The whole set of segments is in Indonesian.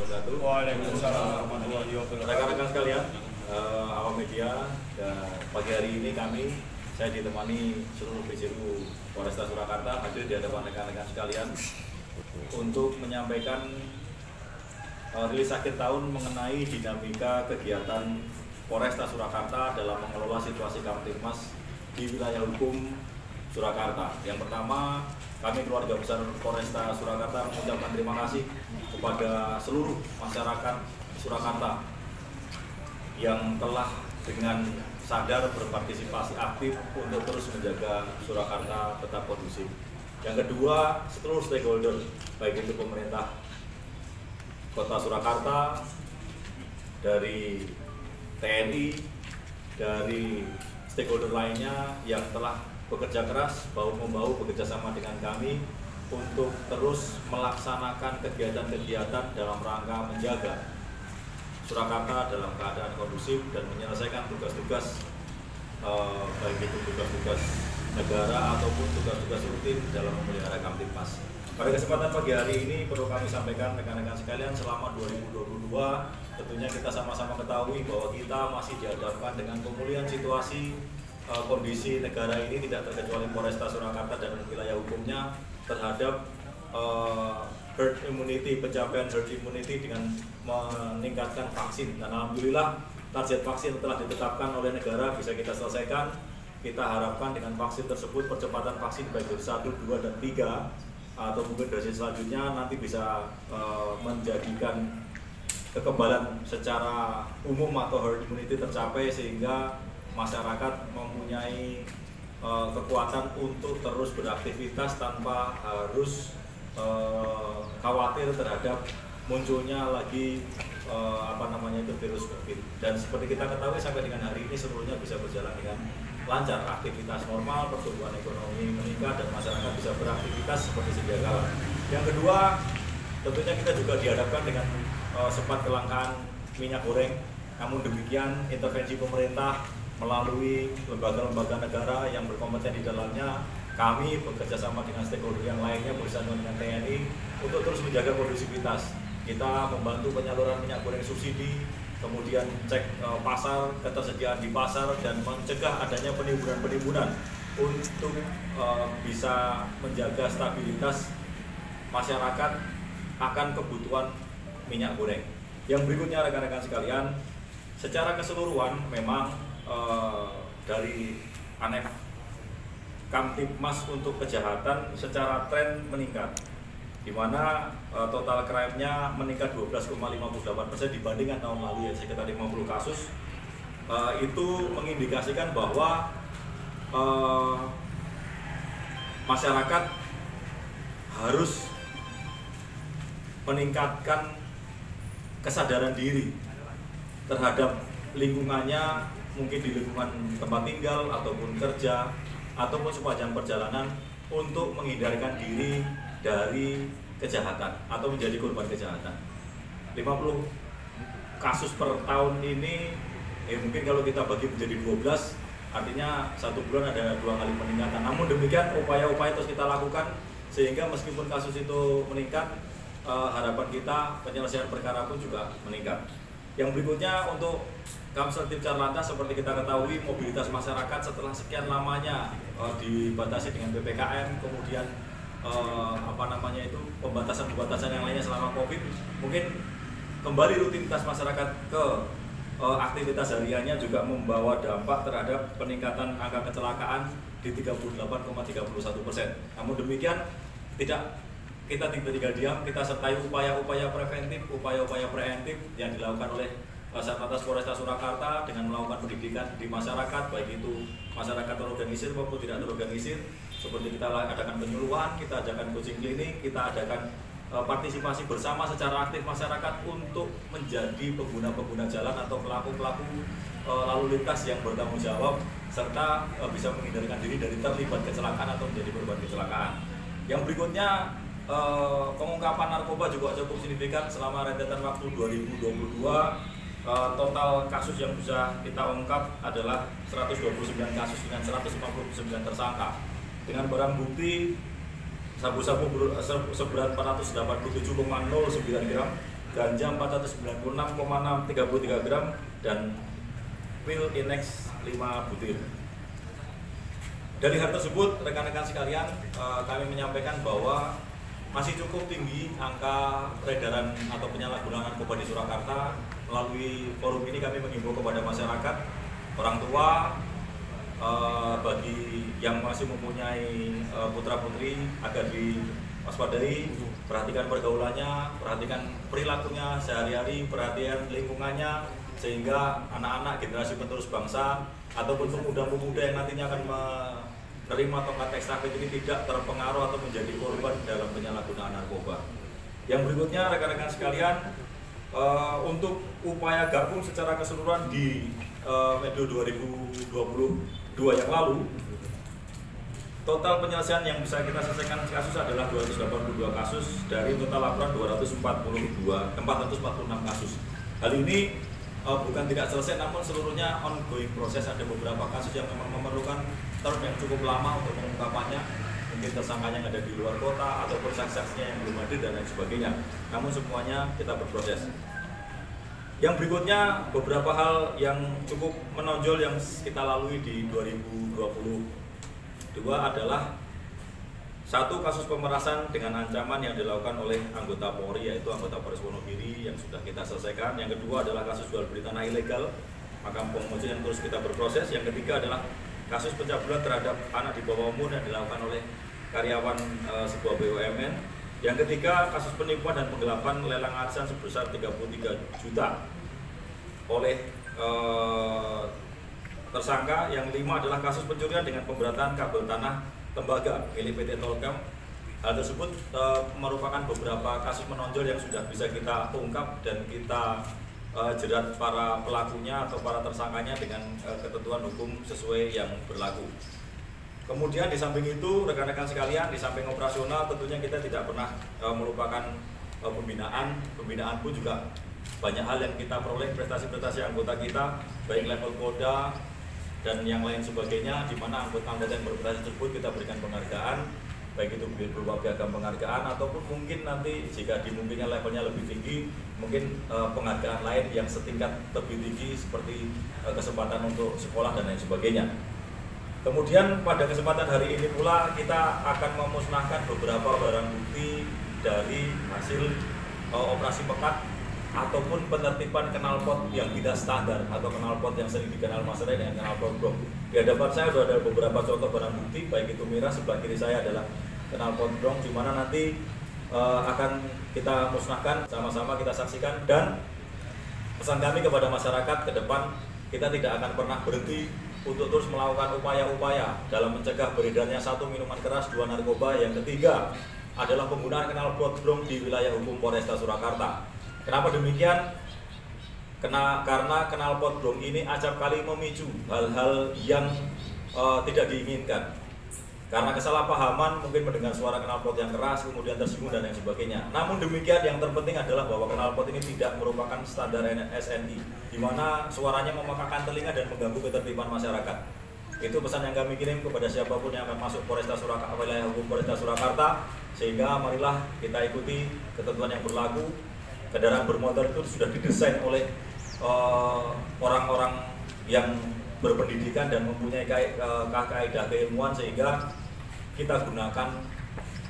wabarakatuh. Waalaikumsalam warahmatullahi wabarakatuh. Rekan-rekan sekalian, awam media, dan pagi hari ini saya ditemani seluruh PJU Polresta Surakarta hadir di hadapan rekan-rekan sekalian untuk menyampaikan rilis akhir tahun mengenai dinamika kegiatan Polresta Surakarta dalam mengelola situasi Kamtibmas di wilayah hukum Surakarta. Yang pertama, kami keluarga besar Polresta Surakarta mengucapkan terima kasih kepada seluruh masyarakat Surakarta yang telah dengan sadar berpartisipasi aktif untuk terus menjaga Surakarta tetap kondusif. Yang kedua, seluruh stakeholder, baik itu pemerintah Kota Surakarta, dari TNI, dari stakeholder lainnya yang telah bekerja keras bahu-membahu bekerja sama dengan kami untuk terus melaksanakan kegiatan-kegiatan dalam rangka menjaga Surakarta dalam keadaan kondusif dan menyelesaikan tugas-tugas baik itu tugas-tugas negara ataupun tugas-tugas rutin dalam memelihara Kamtibmas. Pada kesempatan pagi hari ini perlu kami sampaikan rekan-rekan sekalian, selama 2022 tentunya kita sama-sama ketahui bahwa kita masih dihadapkan dengan pemulihan situasi kondisi negara ini, tidak terkecuali Polresta Surakarta dan wilayah hukumnya, terhadap herd immunity, pencapaian herd immunity dengan meningkatkan vaksin. Dan alhamdulillah target vaksin telah ditetapkan oleh negara bisa kita selesaikan. Kita harapkan dengan vaksin tersebut percepatan vaksin baik dosis 1, 2, dan 3 atau mungkin dosis selanjutnya nanti bisa menjadikan kekebalan secara umum atau herd immunity tercapai sehingga masyarakat mempunyai kekuatan untuk terus beraktivitas tanpa harus khawatir terhadap munculnya lagi virus COVID. Dan seperti kita ketahui sampai dengan hari ini seluruhnya bisa berjalan dengan lancar, aktivitas normal, pertumbuhan ekonomi meningkat dan masyarakat bisa beraktivitas seperti sedia kala. Yang kedua, tentunya kita juga dihadapkan dengan sempat kelangkaan minyak goreng. Namun demikian intervensi pemerintah melalui lembaga-lembaga negara yang berkompeten di dalamnya, kami bekerja sama dengan stakeholder yang lainnya bersama dengan TNI untuk terus menjaga kondusivitas. Kita membantu penyaluran minyak goreng subsidi, kemudian cek pasar, ketersediaan di pasar, dan mencegah adanya penimbunan-penimbunan untuk bisa menjaga stabilitas masyarakat akan kebutuhan minyak goreng. Yang berikutnya rekan-rekan sekalian, secara keseluruhan memang dari ANEF Kamtibmas untuk kejahatan secara tren meningkat, di mana total crime-nya meningkat 12,58% dibandingkan tahun lalu, ya sekitar 50 kasus. Itu mengindikasikan bahwa masyarakat harus meningkatkan kesadaran diri terhadap lingkungannya, mungkin di lingkungan tempat tinggal ataupun kerja ataupun sepanjang perjalanan, untuk menghindarkan diri dari kejahatan atau menjadi korban kejahatan. 50 kasus per tahun ini mungkin kalau kita bagi menjadi 12, artinya satu bulan ada 2 kali peningkatan. Namun demikian upaya-upaya terus kita lakukan sehingga meskipun kasus itu meningkat, harapan kita penyelesaian perkara pun juga meningkat. Yang berikutnya untuk Kamsel Carlantas, seperti kita ketahui mobilitas masyarakat setelah sekian lamanya dibatasi dengan PPKM, kemudian pembatasan-pembatasan yang lainnya selama COVID, mungkin kembali rutinitas masyarakat ke aktivitas hariannya juga membawa dampak terhadap peningkatan angka kecelakaan di 38,31%. Namun demikian kita tidak diam, kita sertai upaya-upaya preventif, upaya-upaya preventif yang dilakukan oleh Satlantas Polresta Surakarta dengan melakukan pendidikan di masyarakat, baik itu masyarakat terorganisir maupun tidak terorganisir. Seperti kita adakan penyuluhan, kita adakan coaching klinik, kita adakan partisipasi bersama secara aktif masyarakat untuk menjadi pengguna-pengguna jalan atau pelaku-pelaku lalu lintas yang bertanggung jawab serta bisa menghindarkan diri dari terlibat kecelakaan atau menjadi korban kecelakaan. Yang berikutnya, pengungkapan narkoba juga cukup signifikan selama rentetan waktu 2022. Total kasus yang bisa kita ungkap adalah 129 kasus dengan 159 tersangka. Dengan barang bukti sabu-sabu seberat 487,09 gram, ganja 496,633 gram, dan pil Inex 5 butir. Dari hal tersebut, rekan-rekan sekalian, kami menyampaikan bahwa masih cukup tinggi angka peredaran atau penyalahgunaan narkoba di Surakarta. Melalui forum ini kami menghimbau kepada masyarakat, orang tua, bagi yang masih mempunyai putra-putri agar diwaspadai, perhatikan pergaulannya, perhatikan perilakunya sehari-hari, perhatian lingkungannya, sehingga anak-anak generasi penerus bangsa ataupun pemuda-pemuda yang nantinya akan menerima tongkat estafet ini tidak terpengaruh atau menjadi korban dalam penyalahgunaan narkoba. Yang berikutnya, rekan-rekan sekalian, untuk upaya gabung secara keseluruhan di Medo 2022 yang lalu, total penyelesaian yang bisa kita selesaikan kasus adalah 282 kasus dari total laporan 446 kasus. Hal ini bukan tidak selesai, namun seluruhnya ongoing proses. Ada beberapa kasus yang memang memerlukan term yang cukup lama untuk mengungkapannya, mungkin tersangkanya yang ada di luar kota ataupun saksi-saksinya yang belum hadir dan lain sebagainya. Namun semuanya kita berproses. Yang berikutnya, beberapa hal yang cukup menonjol yang kita lalui di 2022 adalah satu, kasus pemerasan dengan ancaman yang dilakukan oleh anggota Polri, yaitu anggota Polres Wonogiri, yang sudah kita selesaikan. Yang kedua adalah kasus jual beli tanah ilegal, Mahkamah Penguji yang terus kita berproses. Yang ketiga adalah kasus pencabulan terhadap anak di bawah umur yang dilakukan oleh karyawan sebuah BUMN. Yang ketiga, kasus penipuan dan penggelapan lelang arisan sebesar 33 juta oleh tersangka. Yang lima adalah kasus pencurian dengan pemberatan kabel tanah tembaga milik PT Tolkam. Hal tersebut merupakan beberapa kasus menonjol yang sudah bisa kita ungkap dan kita jerat para pelakunya atau para tersangkanya dengan ketentuan hukum sesuai yang berlaku. Kemudian di samping itu, rekan-rekan sekalian, di samping operasional tentunya kita tidak pernah melupakan pembinaan. Pembinaan pun juga banyak hal yang kita peroleh, prestasi-prestasi anggota kita, baik level Polda dan yang lain sebagainya, di mana anggota-anggota yang berprestasi tersebut kita berikan penghargaan, baik itu berupa piagam penghargaan ataupun mungkin nanti jika dimungkinkan levelnya lebih tinggi, mungkin penghargaan lain yang setingkat lebih tinggi seperti kesempatan untuk sekolah dan lain sebagainya. Kemudian pada kesempatan hari ini pula kita akan memusnahkan beberapa barang bukti dari hasil operasi pekat ataupun penertiban knalpot yang tidak standar atau knalpot yang sering dikenal masyarakat dengan knalpot brong. Di hadapan saya sudah ada beberapa contoh barang bukti, baik itu miras, sebelah kiri saya adalah knalpot brong, di mana nanti akan kita musnahkan, sama-sama kita saksikan. Dan pesan kami kepada masyarakat ke depan, kita tidak akan pernah berhenti untuk terus melakukan upaya-upaya dalam mencegah beredarnya satu, minuman keras, dua, narkoba. Yang ketiga adalah penggunaan knalpot brong di wilayah hukum Polresta Surakarta. Kenapa demikian? Karena knalpot brong ini acap kali memicu hal-hal yang tidak diinginkan. Karena kesalahpahaman, mungkin mendengar suara knalpot yang keras, kemudian tersinggung dan lain sebagainya. Namun demikian, yang terpenting adalah bahwa knalpot ini tidak merupakan standar SNI, di mana suaranya memekakan telinga dan mengganggu ketertiban masyarakat. Itu pesan yang kami kirim kepada siapapun yang akan masuk Polresta Surakarta, wilayah hukum Polresta Surakarta, sehingga marilah kita ikuti ketentuan yang berlaku. Kendaraan bermotor itu sudah didesain oleh orang-orang yang berpendidikan dan mempunyai kaidah keilmuan, sehingga kita gunakan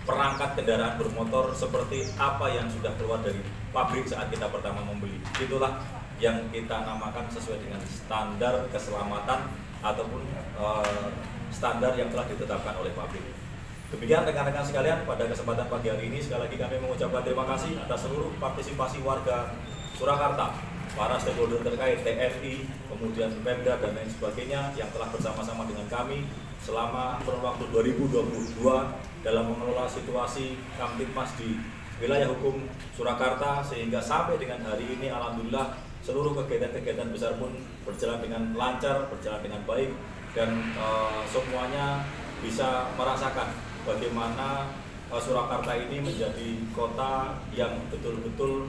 perangkat kendaraan bermotor seperti apa yang sudah keluar dari pabrik saat kita pertama membeli. Itulah yang kita namakan sesuai dengan standar keselamatan ataupun standar yang telah ditetapkan oleh pabrik. Demikian rekan-rekan sekalian, pada kesempatan pagi hari ini sekali lagi kami mengucapkan terima kasih atas seluruh partisipasi warga Surakarta, para stakeholder terkait, TNI, kemudian Pemda dan lain sebagainya yang telah bersama-sama dengan kami selama kurun waktu 2022 dalam mengelola situasi Kamtipmas di wilayah hukum Surakarta, sehingga sampai dengan hari ini alhamdulillah seluruh kegiatan-kegiatan besar pun berjalan dengan lancar, berjalan dengan baik, dan semuanya bisa merasakan bagaimana Surakarta ini menjadi kota yang betul-betul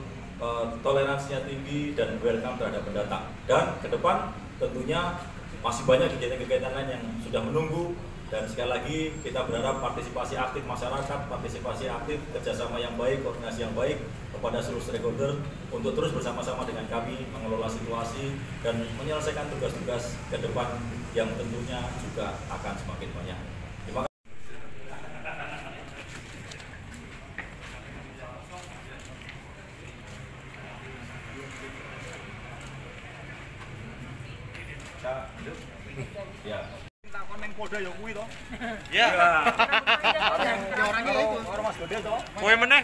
toleransinya tinggi dan welcome terhadap pendatang. Dan ke depan tentunya masih banyak kegiatan-kegiatan lain yang sudah menunggu, Dan sekali lagi kita berharap partisipasi aktif masyarakat, partisipasi aktif, kerjasama yang baik, koordinasi yang baik kepada seluruh stakeholder untuk terus bersama-sama dengan kami mengelola situasi dan menyelesaikan tugas-tugas ke depan yang tentunya juga akan semakin banyak. Terima kasih. Ya. Neng Polda ya kuwi to. Ya. Orangnya itu. Orang Mas Gede to. Kowe meneh.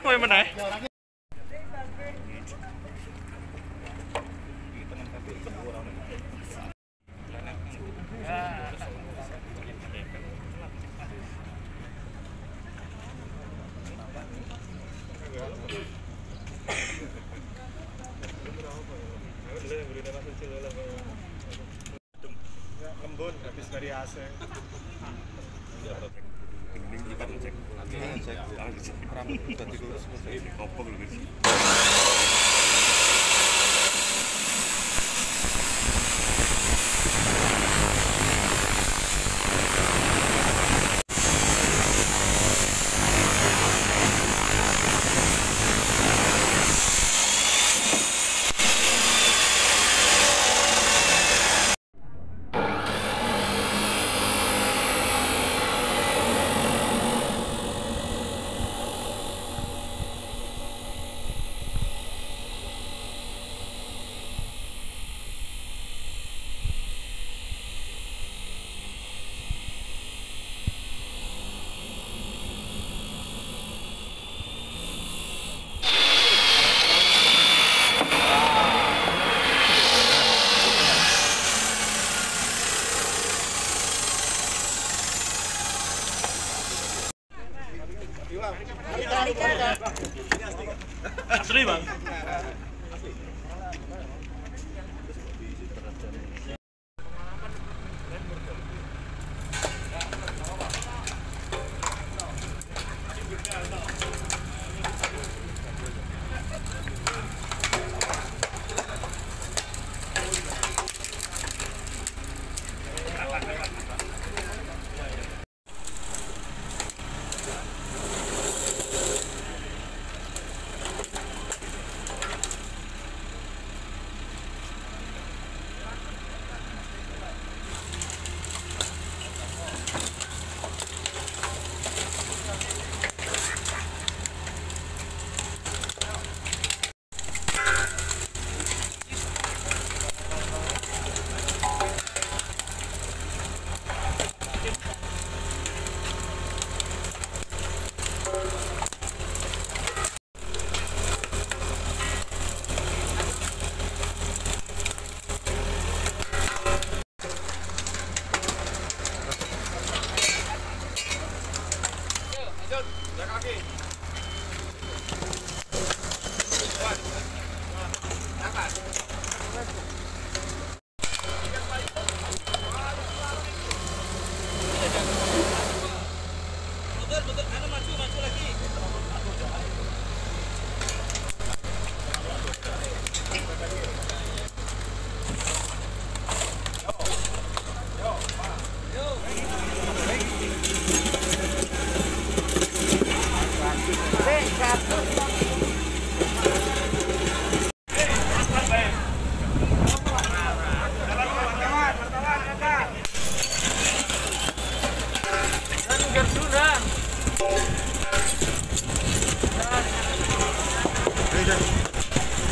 Lembun habis dari AC. Asli, Bang.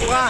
Wah.